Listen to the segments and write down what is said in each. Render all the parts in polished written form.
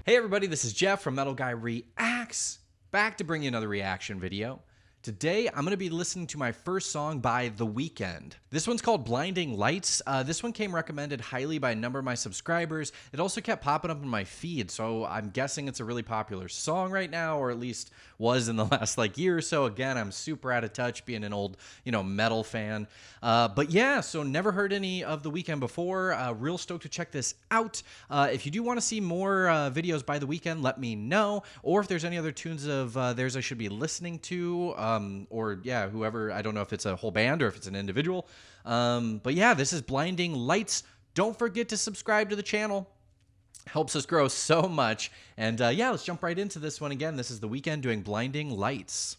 Hey everybody, this is Jeff from Metal Guy Reacts, back to bring you another reaction video. Today, I'm going to be listening to my first song by The Weeknd. This one's called Blinding Lights. This one came recommended highly by a number of my subscribers. It also kept popping up in my feed, so I'm guessing it's a really popular song right now, or at least was in the last year or so. Again, I'm super out of touch being an old, metal fan. But yeah, so never heard any of The Weeknd before. Real stoked to check this out. If you do want to see more videos by The Weeknd, let me know. Or if there's any other tunes of theirs I should be listening to, or yeah, whoever, I don't know if it's a whole band or if it's an individual. But yeah, this is Blinding Lights. Don't forget to subscribe to the channel. Helps us grow so much. And yeah, let's jump right into this one again. This is The Weeknd doing Blinding Lights.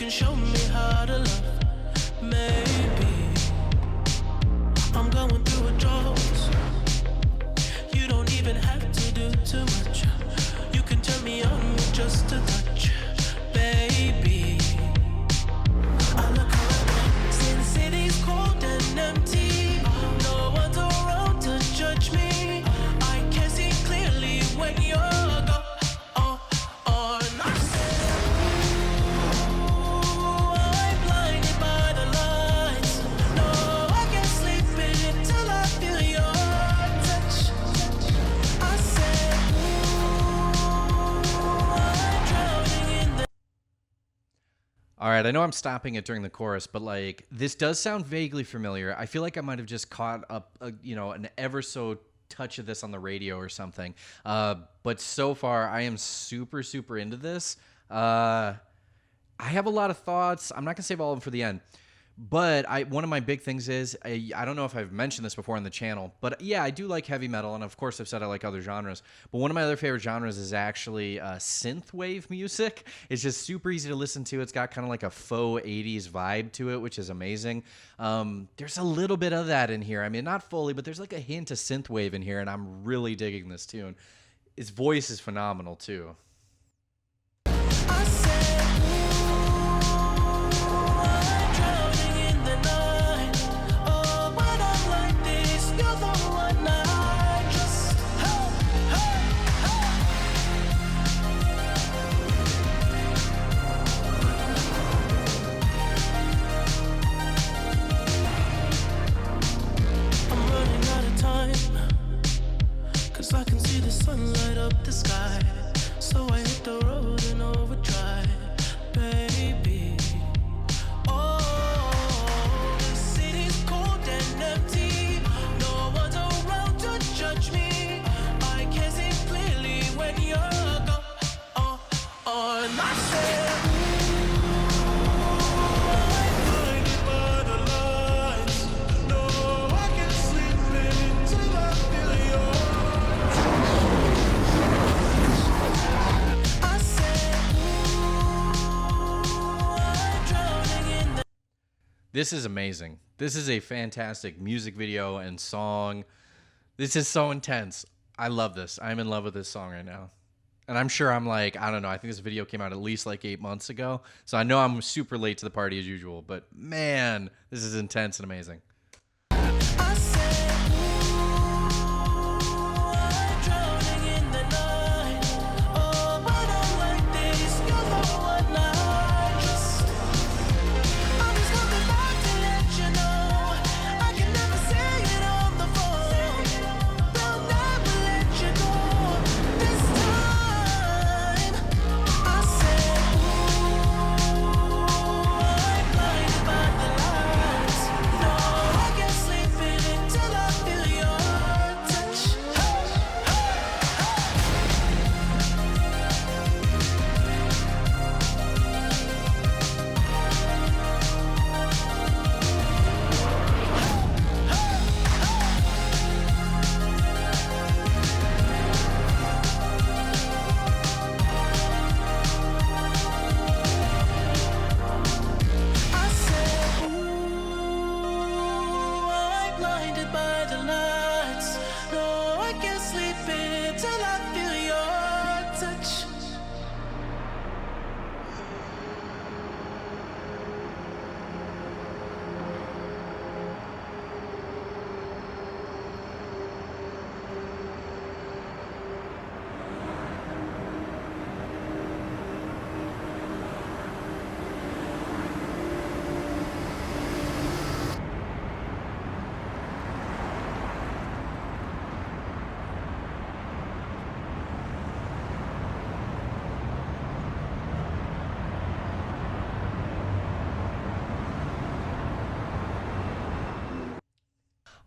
Show me how to love. Maybe I'm going through a drought. You don't even have to do too much. You can turn me on with just a touch, baby. I look around since city's cold and empty. No one's around to judge me. I can see clearly when you're gone. All right, I know I'm stopping it during the chorus, but this does sound vaguely familiar. I feel like I might have just caught up, an ever so touch of this on the radio or something. But so far, I am super, super into this. I have a lot of thoughts. I'm not gonna save all of them for the end. But one of my big things is, I don't know if I've mentioned this before on the channel, but yeah, I do like heavy metal, and of course I've said I like other genres, but one of my other favorite genres is actually synthwave music. It's just super easy to listen to. It's got kind of like a faux 80s vibe to it, which is amazing. There's a little bit of that in here. I mean, not fully, but there's like a hint of synthwave in here, and I'm really digging this tune. His voice is phenomenal too. I can see the sun light up the sky, so I hit the road and overdrive, baby. Oh, the city's cold and empty. No one's around to judge me. I can see clearly when you're gone. And I said, this is amazing. This is a fantastic music video and song. This is so intense. I love this. I'm in love with this song right now. And I'm sure I'm I don't know, I think this video came out at least 8 months ago. So I know I'm super late to the party as usual, but man, this is intense and amazing.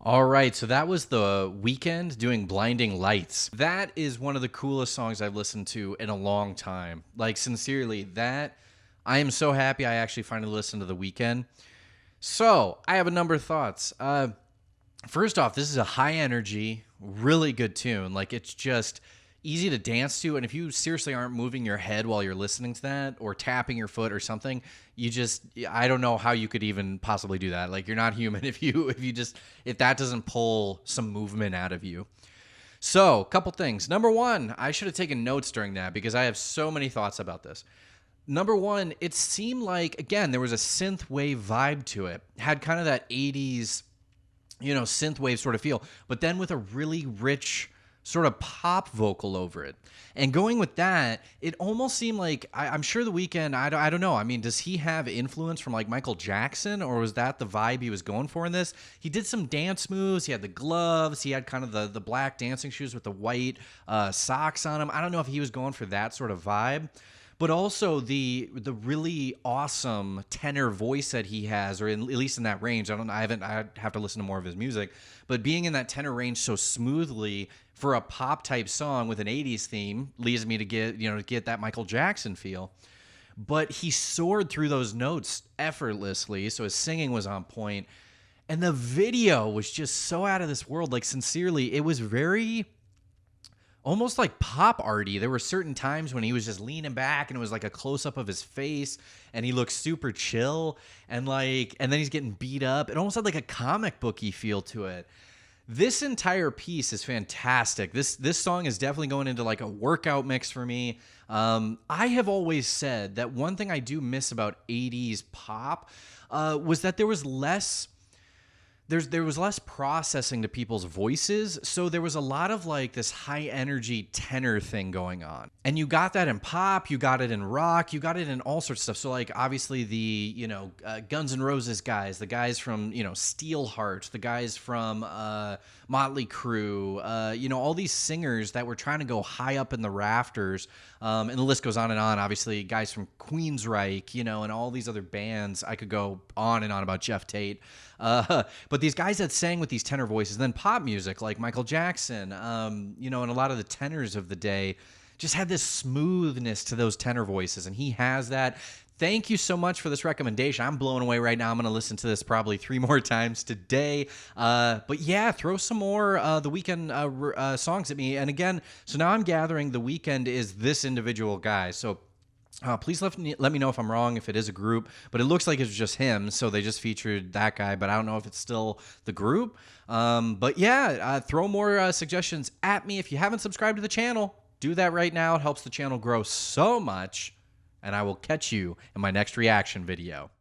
All right, so that was The Weeknd doing Blinding Lights. That is one of the coolest songs I've listened to in a long time. Like, sincerely, that I am so happy I actually finally listened to The Weeknd. So, I have a number of thoughts. First off, this is a high energy, really good tune. Like, it's just easy to dance to, and if you seriously aren't moving your head while you're listening to that or tapping your foot or something, I don't know how you could even possibly do that. Like, you're not human if that doesn't pull some movement out of you. So, couple things. Number one, I should have taken notes during that because I have so many thoughts about this. Number one, it seemed like, again, there was a synth wave vibe to it. Had kind of that 80s, synth wave sort of feel, but then with a really rich sort of pop vocal over it. And going with that, it almost seemed like, I'm sure The Weeknd, I don't know. I mean, does he have influence from like Michael Jackson, or was that the vibe he was going for in this? He did some dance moves. He had the gloves. He had kind of the black dancing shoes with the white socks on them. I don't know if he was going for that sort of vibe. But also the really awesome tenor voice that he has, or at least in that range. I have to listen to more of his music. But being in that tenor range so smoothly for a pop type song with an 80s theme leads me to get that Michael Jackson feel. But he soared through those notes effortlessly, so his singing was on point. And the video was just so out of this world. Like, sincerely, it was very almost like pop arty. There were certain times when he was just leaning back and it was like a close up of his face and he looked super chill and then he's getting beat up. It almost had like a comic booky feel to it. This entire piece is fantastic. This song is definitely going into like a workout mix for me. I have always said that one thing I do miss about 80s pop was that there was less processing to people's voices, so there was a lot of like this high energy tenor thing going on. And you got that in pop, you got it in rock, you got it in all sorts of stuff. So like obviously the Guns N' Roses guys, the guys from Steelheart, the guys from Motley Crue, all these singers that were trying to go high up in the rafters, and the list goes on and on. Obviously, guys from Queensryche, and all these other bands. I could go on and on about Jeff Tate. But these guys that sang with these tenor voices, then pop music like Michael Jackson, and a lot of the tenors of the day just had this smoothness to those tenor voices, and he has that. Thank you so much for this recommendation. I'm blown away right now. I'm going to listen to this probably 3 more times today. But yeah, throw some more The Weeknd songs at me. And again, so now I'm gathering The Weeknd is this individual guy. So please let me know if I'm wrong, if it is a group, but it looks like it's just him, so they just featured that guy, but I don't know if it's still the group. But yeah, throw more suggestions at me. If you haven't subscribed to the channel, do that right now. It helps the channel grow so much, and I will catch you in my next reaction video.